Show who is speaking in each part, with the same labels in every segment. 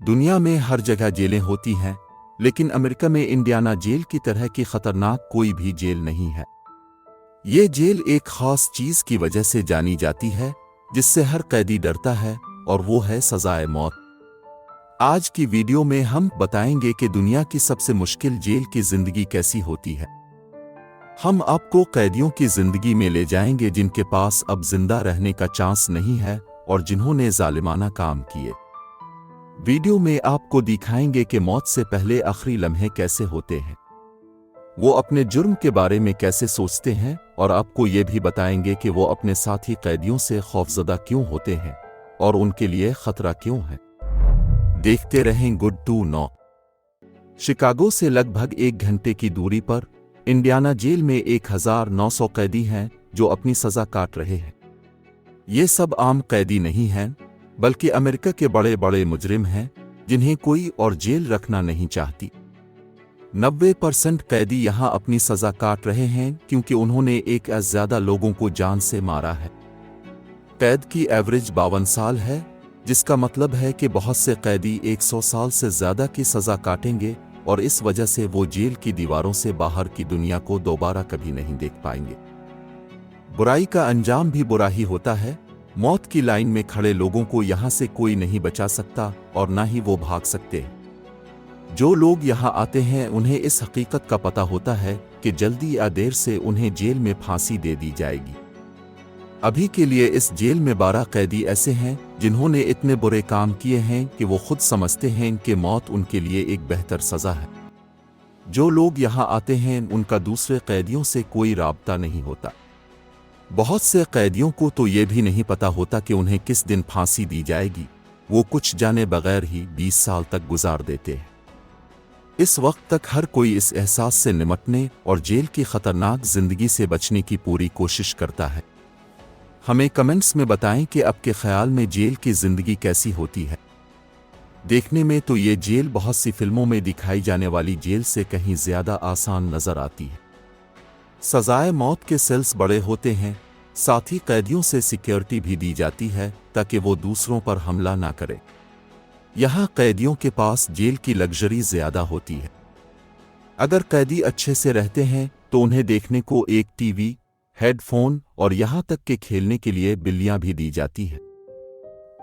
Speaker 1: दुनिया में हर जगह जेलें होती हैं, लेकिन अमेरिका में इंडियाना जेल की तरह की खतरनाक कोई भी जेल नहीं है। ये जेल एक खास चीज की वजह से जानी जाती है, जिससे हर कैदी डरता है, और वो है सजाए मौत। आज की वीडियो में हम बताएंगे कि दुनिया की सबसे मुश्किल जेल की जिंदगी कैसी होती है। हम आपको कैदियों की जिंदगी में ले जाएंगे जिनके पास अब जिंदा रहने का चांस नहीं है और जिन्होंने जालिमाना काम किए। वीडियो में आपको दिखाएंगे कि मौत से पहले आखिरी लम्हे कैसे होते हैं, वो अपने जुर्म के बारे में कैसे सोचते हैं, और आपको ये भी बताएंगे कि वो अपने साथी कैदियों से खौफजदा क्यों होते हैं और उनके लिए खतरा क्यों है। देखते रहें गुड टू नो। शिकागो से लगभग 1 घंटे की दूरी पर इंडियाना जेल में 1900 कैदी हैं जो अपनी सजा काट रहे हैं। ये सब आम कैदी नहीं हैं, बल्कि अमेरिका के बड़े बड़े मुजरिम हैं जिन्हें कोई और जेल रखना नहीं चाहती। 90% कैदी यहां अपनी सजा काट रहे हैं क्योंकि उन्होंने एक या ज्यादा लोगों को जान से मारा है। कैद की एवरेज 52 साल है, जिसका मतलब है कि बहुत से कैदी 100 साल से ज्यादा की सजा काटेंगे और इस वजह से वो जेल की दीवारों से बाहर की दुनिया को दोबारा कभी नहीं देख पाएंगे। बुराई का अंजाम भी बुरा ही होता है। मौत की लाइन में खड़े लोगों को यहां से कोई नहीं बचा सकता और ना ही वो भाग सकते। जो लोग यहां आते हैं उन्हें इस हकीकत का पता होता है कि जल्दी या देर से उन्हें जेल में फांसी दे दी जाएगी। अभी के लिए इस जेल में 12 कैदी ऐसे हैं जिन्होंने इतने बुरे काम किए हैं कि वो खुद समझते हैं कि मौत उनके लिए एक बेहतर सजा है। जो लोग यहां आते हैं उनका दूसरे कैदियों से कोई राबता नहीं होता। बहुत से कैदियों को तो ये भी नहीं पता होता कि उन्हें किस दिन फांसी दी जाएगी। वो कुछ जाने बगैर ही 20 साल तक गुजार देते हैं। इस वक्त तक हर कोई इस एहसास से निपटने और जेल की खतरनाक जिंदगी से बचने की पूरी कोशिश करता है। हमें कमेंट्स में बताएं कि आपके ख्याल में जेल की जिंदगी कैसी होती है। देखने में तो ये जेल बहुत सी फिल्मों में दिखाई जाने वाली जेल से कहीं ज्यादा आसान नजर आती है। सजाए मौत के सेल्स बड़े होते हैं, साथ ही कैदियों से सिक्योरिटी भी दी जाती है ताकि वो दूसरों पर हमला ना करे। यहाँ कैदियों के पास जेल की लग्जरी ज्यादा होती है। अगर कैदी अच्छे से रहते हैं तो उन्हें देखने को एक टीवी, हेडफोन और यहाँ तक के खेलने के लिए बिल्लियां भी दी जाती है।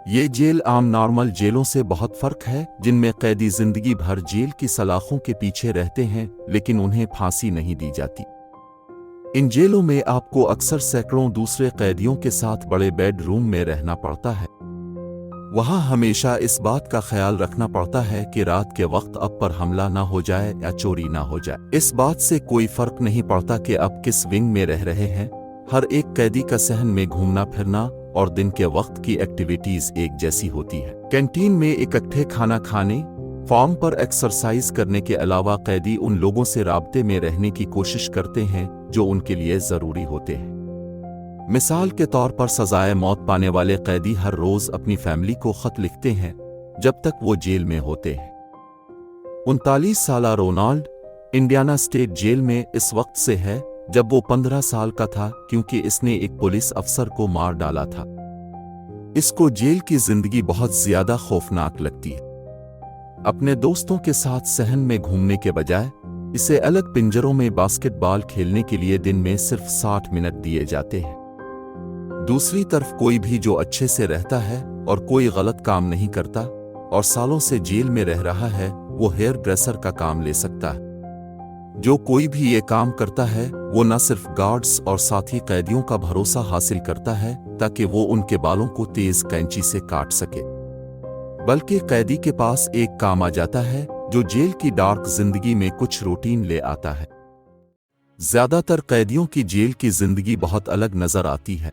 Speaker 1: ये जेल आम नॉर्मल जेलों से बहुत फर्क है, जिनमें कैदी जिंदगी भर जेल की सलाखों के पीछे रहते हैं लेकिन उन्हें फांसी नहीं दी जाती। इन जेलों में आपको अक्सर सैकड़ों दूसरे कैदियों के साथ बड़े बेडरूम में रहना पड़ता है। वहां हमेशा इस बात का ख्याल रखना पड़ता है कि रात के वक्त आप पर हमला ना हो जाए या चोरी ना हो जाए। इस बात से कोई फर्क नहीं पड़ता कि आप किस विंग में रह रहे हैं। हर एक कैदी का सहन में घूमना फिरना और दिन के वक्त की एक्टिविटीज एक जैसी होती है। कैंटीन में इकट्ठे खाना खाने, फॉर्म पर एक्सरसाइज करने के अलावा कैदी उन लोगों से राब्ते में रहने की कोशिश करते हैं जो उनके लिए जरूरी होते हैं। मिसाल के तौर पर सजाए मौत पाने वाले कैदी हर रोज अपनी फैमिली को खत लिखते हैं जब तक वो जेल में होते हैं। 39 साला रोनाल्ड इंडियाना स्टेट जेल में इस वक्त से है जब वो 15 साल का था, क्योंकि इसने एक पुलिस अफसर को मार डाला था। इसको जेल की जिंदगी बहुत ज्यादा खौफनाक लगती है। अपने दोस्तों के साथ सहन में घूमने के बजाय इसे अलग पिंजरों में बास्केटबॉल खेलने के लिए दिन में सिर्फ 60 मिनट दिए जाते हैं। दूसरी तरफ कोई भी जो अच्छे से रहता है और कोई गलत काम नहीं करता और सालों से जेल में रह रहा है, वो हेयर ड्रेसर का काम ले सकता है। जो कोई भी ये काम करता है वो न सिर्फ गार्ड्स और साथी कैदियों का भरोसा हासिल करता है ताकि वो उनके बालों को तेज कैंची से काट सके, बल्कि कैदी के पास एक काम आ जाता है जो जेल की डार्क जिंदगी में कुछ रूटीन ले आता है। ज्यादातर कैदियों की जेल की जिंदगी बहुत अलग नजर आती है।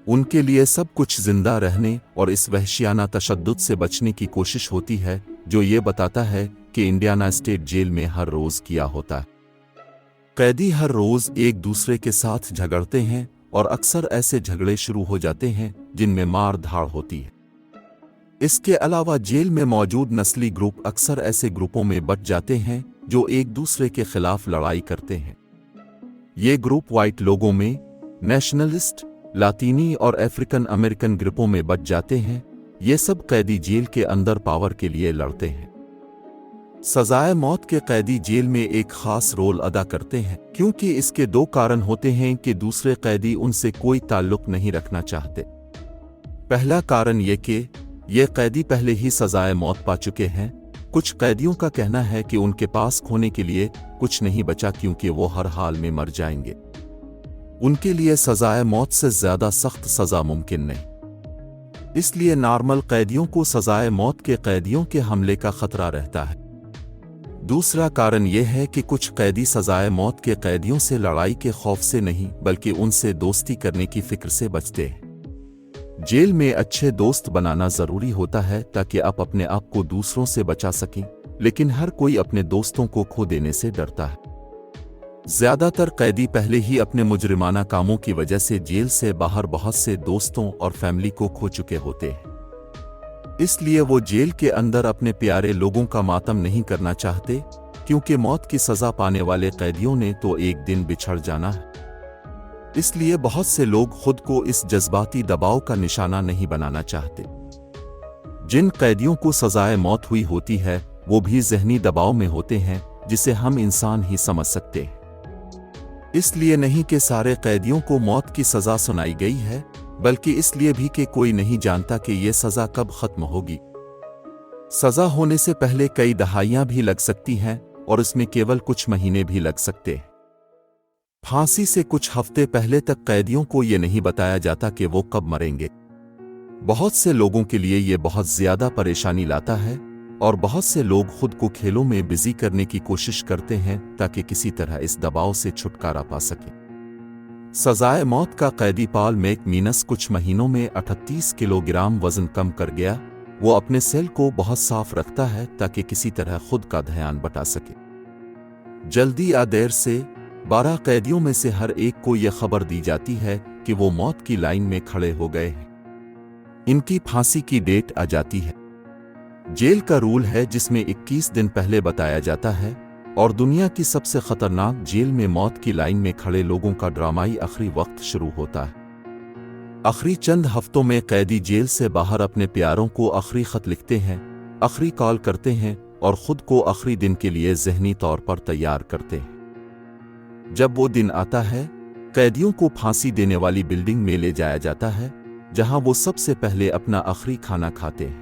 Speaker 1: उनके लिए सब कुछ जिंदा रहने और इस वहशियाना तशद्दुद से बचने की कोशिश होती है, जो ये बताता है कि इंडियाना स्टेट जेल में हर रोज क्या होता है। कैदी हर रोज एक दूसरे के साथ झगड़ते हैं और अक्सर ऐसे झगड़े शुरू हो जाते हैं जिनमें मार धाड़ होती है। इसके अलावा जेल में मौजूद नस्ली ग्रुप अक्सर ऐसे ग्रुपों में बंट जाते हैं जो एक दूसरे के खिलाफ लड़ाई करते हैं। ये ग्रुप वाइट लोगों में, नेशनलिस्ट, लातीनी और अफ्रीकन अमेरिकन ग्रुपों में बंट जाते हैं। ये सब कैदी जेल के अंदर पावर के लिए लड़ते हैं। सजाए मौत के कैदी जेल में एक खास रोल अदा करते हैं, क्योंकि इसके दो कारण होते हैं कि दूसरे कैदी उनसे कोई ताल्लुक नहीं रखना चाहते। पहला कारण ये कि ये कैदी पहले ही सजाए मौत पा चुके हैं। कुछ कैदियों का कहना है कि उनके पास खोने के लिए कुछ नहीं बचा, क्योंकि वो हर हाल में मर जाएंगे। उनके लिए सजाए मौत से ज्यादा सख्त सजा मुमकिन नहीं, इसलिए नॉर्मल कैदियों को सजाए मौत के कैदियों के हमले का खतरा रहता है। दूसरा कारण यह है कि कुछ कैदी सजाए मौत के कैदियों से लड़ाई के खौफ से नहीं, बल्कि उनसे दोस्ती करने की फिक्र से बचते हैं। जेल में अच्छे दोस्त बनाना जरूरी होता है ताकि आप अपने आप को दूसरों से बचा सकें, लेकिन हर कोई अपने दोस्तों को खो देने से डरता है। ज्यादातर कैदी पहले ही अपने मुजरिमाना कामों की वजह से जेल से बाहर बहुत से दोस्तों और फैमिली को खो चुके होते हैं, इसलिए वो जेल के अंदर अपने प्यारे लोगों का मातम नहीं करना चाहते, क्योंकि मौत की सजा पाने वाले कैदियों ने तो एक दिन बिछड़ जाना है। इसलिए बहुत से लोग खुद को इस जज्बाती दबाव का निशाना नहीं बनाना चाहते। जिन कैदियों को सजाए मौत हुई होती है वो भी ज़हनी दबाव में होते हैं, जिसे हम इंसान ही समझ सकते हैं। इसलिए नहीं कि सारे कैदियों को मौत की सजा सुनाई गई है, बल्कि इसलिए भी कि कोई नहीं जानता कि ये सजा कब खत्म होगी। सजा होने से पहले कई दहाइयां भी लग सकती हैं और इसमें केवल कुछ महीने भी लग सकते हैं। फांसी से कुछ हफ्ते पहले तक कैदियों को ये नहीं बताया जाता कि वो कब मरेंगे। बहुत से लोगों के लिए ये बहुत ज्यादा परेशानी लाता है और बहुत से लोग खुद को खेलों में बिजी करने की कोशिश करते हैं ताकि किसी तरह इस दबाव से छुटकारा पा सकें। सजाए मौत का कैदी पॉल मैकमीनस कुछ महीनों में 38 किलोग्राम वजन कम कर गया। वो अपने सेल को बहुत साफ रखता है ताकि किसी तरह खुद का ध्यान बटा सके। जल्दी या देर से 12 कैदियों में से हर एक को यह खबर दी जाती है कि वो मौत की लाइन में खड़े हो गए हैं। इनकी फांसी की डेट आ जाती है। जेल का रूल है जिसमें 21 दिन पहले बताया जाता है, और दुनिया की सबसे खतरनाक जेल में मौत की लाइन में खड़े लोगों का ड्रामाई आखिरी वक्त शुरू होता है। आखिरी चंद हफ्तों में कैदी जेल से बाहर अपने प्यारों को आखिरी खत लिखते हैं, आखिरी कॉल करते हैं और खुद को आखिरी दिन के लिए ज़हनी तौर पर तैयार करते हैं। जब वो दिन आता है, कैदियों को फांसी देने वाली बिल्डिंग में ले जाया जाता है, जहां वो सबसे पहले अपना आखिरी खाना खाते हैं।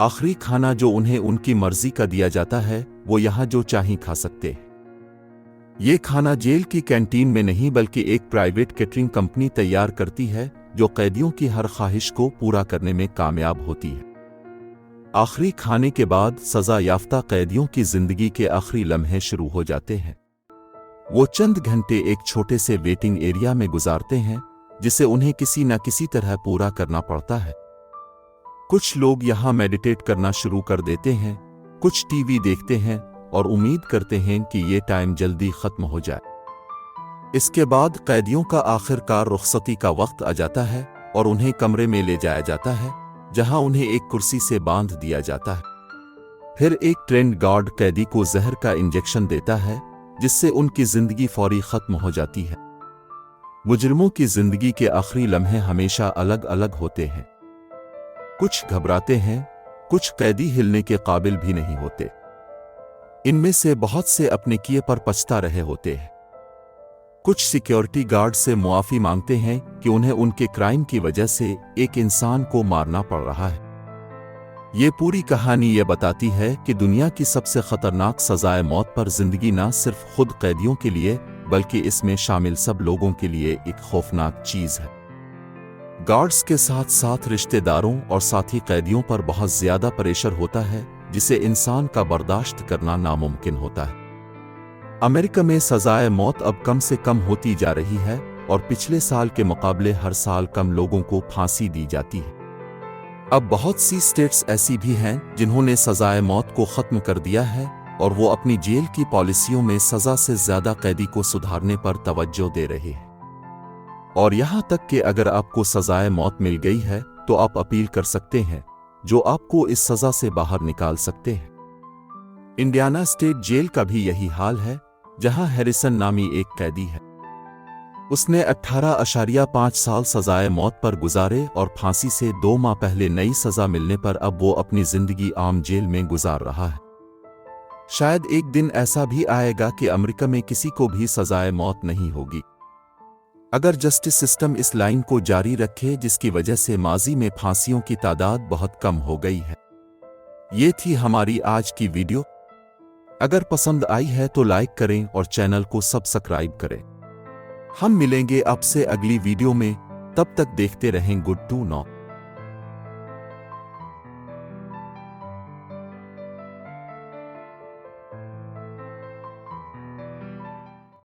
Speaker 1: आखिरी खाना जो उन्हें उनकी मर्जी का दिया जाता है, वो यहाँ जो चाहें खा सकते हैं। ये खाना जेल की कैंटीन में नहीं बल्कि एक प्राइवेट केटरिंग कंपनी तैयार करती है, जो कैदियों की हर ख्वाहिश को पूरा करने में कामयाब होती है। आखिरी खाने के बाद सजा याफ्ता कैदियों की जिंदगी के आखिरी लम्हे शुरू हो जाते हैं। वो चंद घंटे एक छोटे से वेटिंग एरिया में गुजारते हैं, जिसे उन्हें किसी न किसी तरह पूरा करना पड़ता है। कुछ लोग यहाँ मेडिटेट करना शुरू कर देते हैं, कुछ टीवी देखते हैं और उम्मीद करते हैं कि ये टाइम जल्दी खत्म हो जाए। इसके बाद कैदियों का आखिरकार रुखसती का वक्त आ जाता है और उन्हें कमरे में ले जाया जाता है, जहां उन्हें एक कुर्सी से बांध दिया जाता है। फिर एक ट्रेंड गार्ड कैदी को जहर का इंजेक्शन देता है, जिससे उनकी जिंदगी फौरी खत्म हो जाती है। मुजरिमों की जिंदगी के आखिरी लम्हे हमेशा अलग अलग होते हैं। कुछ घबराते हैं, कुछ कैदी हिलने के काबिल भी नहीं होते। इनमें से बहुत से अपने किए पर पछता रहे होते हैं। कुछ सिक्योरिटी गार्ड से मुआफी मांगते हैं कि उन्हें उनके क्राइम की वजह से एक इंसान को मारना पड़ रहा है। ये पूरी कहानी ये बताती है कि दुनिया की सबसे खतरनाक सजाए मौत पर जिंदगी न सिर्फ खुद कैदियों के लिए, बल्कि इसमें शामिल सब लोगों के लिए एक खौफनाक चीज है। गार्ड्स के साथ साथ रिश्तेदारों और साथी कैदियों पर बहुत ज्यादा प्रेशर होता है, जिसे इंसान का बर्दाश्त करना नामुमकिन होता है। अमेरिका में सजाए मौत अब कम से कम होती जा रही है और पिछले साल के मुकाबले हर साल कम लोगों को फांसी दी जाती है। अब बहुत सी स्टेट्स ऐसी भी हैं जिन्होंने सजाए मौत को खत्म कर दिया है और वो अपनी जेल की पॉलिसियों में सजा से ज्यादा कैदी को सुधारने पर तवज्जो दे रहे हैं। और यहाँ तक कि अगर आपको सजाए मौत मिल गई है तो आप अपील कर सकते हैं, जो आपको इस सजा से बाहर निकाल सकते हैं। इंडियाना स्टेट जेल का भी यही हाल है, जहां हैरिसन नामी एक कैदी है। उसने 18.5 साल सजाए मौत पर गुजारे और फांसी से 2 माह पहले नई सजा मिलने पर अब वो अपनी जिंदगी आम जेल में गुजार रहा है। शायद एक दिन ऐसा भी आएगा कि अमेरिका में किसी को भी सजाए मौत नहीं होगी, अगर जस्टिस सिस्टम इस लाइन को जारी रखे जिसकी वजह से माजी में फांसियों की तादाद बहुत कम हो गई है। ये थी हमारी आज की वीडियो। अगर पसंद आई है तो लाइक करें और चैनल को सब्सक्राइब करें। हम मिलेंगे आपसे अगली वीडियो में, तब तक देखते रहें गुड टू नो।